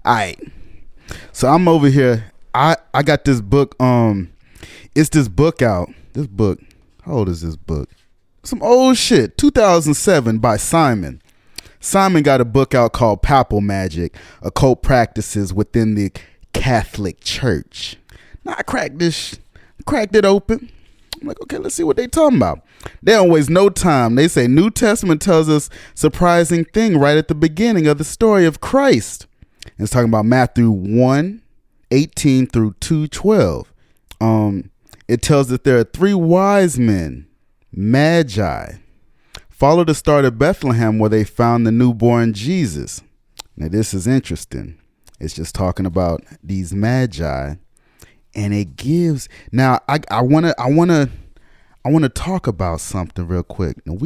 All right. So I'm over here. I got this book. It's this book out. This book. How old is this book? Some old shit. 2007 by Simon. Simon got a book out called Papal Magic: Occult Practices Within the Catholic Church. Now I cracked it open. I'm like, okay, let's see what they talking about. They don't waste no time. They say New Testament tells us surprising thing right at the beginning of the story of Christ. And it's talking about Matthew 1:18 through 2:12. It tells that there are 3 wise men, Magi, followed the star to Bethlehem where they found the newborn Jesus. Now this is interesting. It's just talking about these Magi, and it gives. Now I wanna talk about something real quick. Now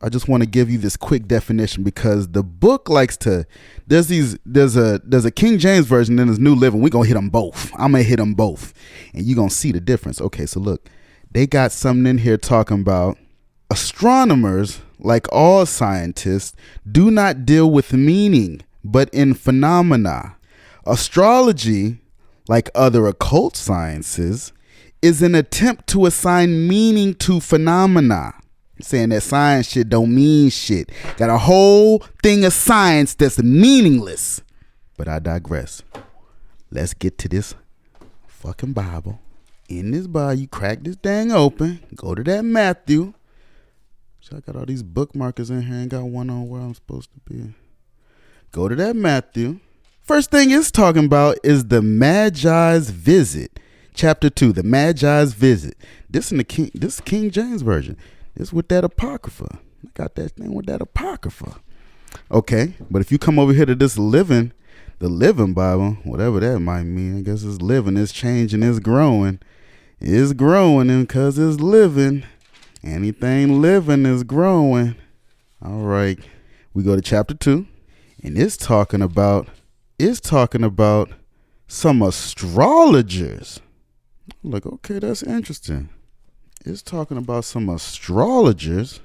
I just want to give you this quick definition because the book likes to. There's a King James version and there's New Living. We're gonna hit them both. I'm gonna hit them both, and you're gonna see the difference. Okay, so look, they got something in here talking about astronomers, like all scientists, do not deal with meaning but in phenomena. Astrology, like other occult sciences, is an attempt to assign meaning to phenomena. Saying that science shit don't mean shit. Got a whole thing of science that's meaningless. But I digress. Let's get to this fucking Bible. In this Bible, you crack this thing open. Go to that Matthew. So I got all these bookmarkers in here. Ain't got one on where I'm supposed to be. Go to that Matthew. First thing it's talking about is the Magi's visit. Chapter 2, the Magi's visit. This King James version. It's with that Apocrypha. I got that thing with that Apocrypha. Okay, but if you come over here to this the Living Bible, whatever that might mean, I guess it's living, it's changing, it's growing. It's growing, and because it's living, anything living is growing. All right, we go to chapter 2, and it's talking about some astrologers. I'm like, okay, that's interesting. It's talking about some astrologers.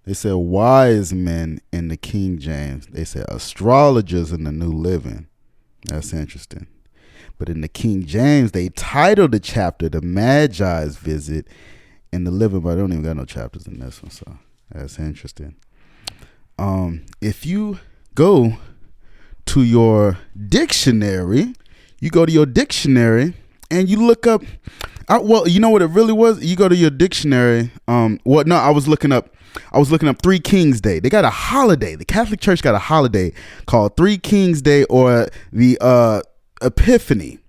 They said wise men in the King James. They said astrologers in the New Living. That's interesting. But in the King James, they titled the chapter The Magi's Visit. In the Living, but I don't even got no chapters in this one, so that's interesting. If you go to your dictionary, and you look up. Well, you know what it really was? You go to your dictionary. I was looking up 3 Kings Day. They got a holiday. The Catholic Church got a holiday called 3 Kings Day, or the Epiphany.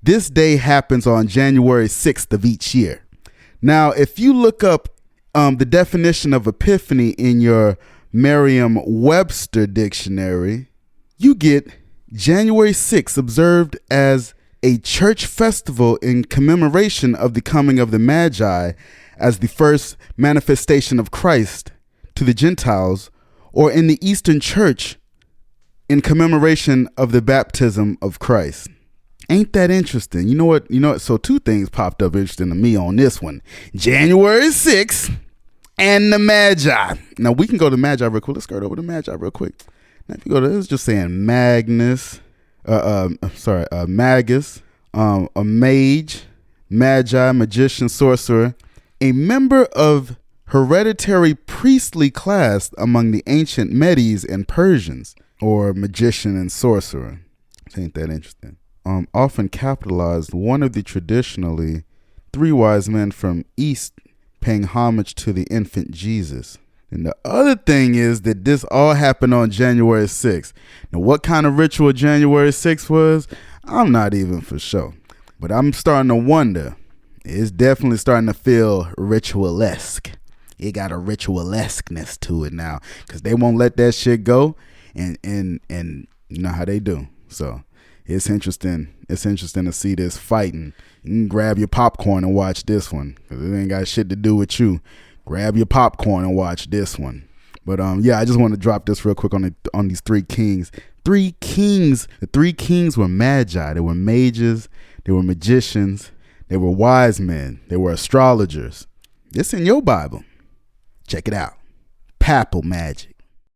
This day happens on January 6th of each year. Now, if you look up the definition of Epiphany in your Merriam-Webster dictionary, you get January 6th observed as a church festival in commemoration of the coming of the Magi as the first manifestation of Christ to the Gentiles, or in the Eastern Church in commemoration of the baptism of Christ. Ain't that interesting? You know what? So 2 things popped up interesting to me on this one. January 6th and the Magi. Now we can go to Magi real quick. Let's skirt over to Magi real quick. Now if you go to this, just saying Magus, a mage, Magi, magician, sorcerer, a member of hereditary priestly class among the ancient Medes and Persians, or magician and sorcerer. Ain't that interesting? Often capitalized, one of the traditionally 3 wise men from East paying homage to the infant Jesus. And the other thing is that this all happened on January 6th. Now, what kind of ritual January 6th was, I'm not even for sure. But I'm starting to wonder. It's definitely starting to feel ritualesque. It got a ritualesqueness to it now, because they won't let that shit go, and you know how they do. So it's interesting. It's interesting to see this fighting. You can grab your popcorn and watch this one, because it ain't got shit to do with you. Grab your popcorn and watch this one. But I just want to drop this real quick on these 3 kings. 3 kings. The 3 kings were Magi. They were mages. They were magicians. They were wise men. They were astrologers. It's in your Bible. Check it out. Papal magic.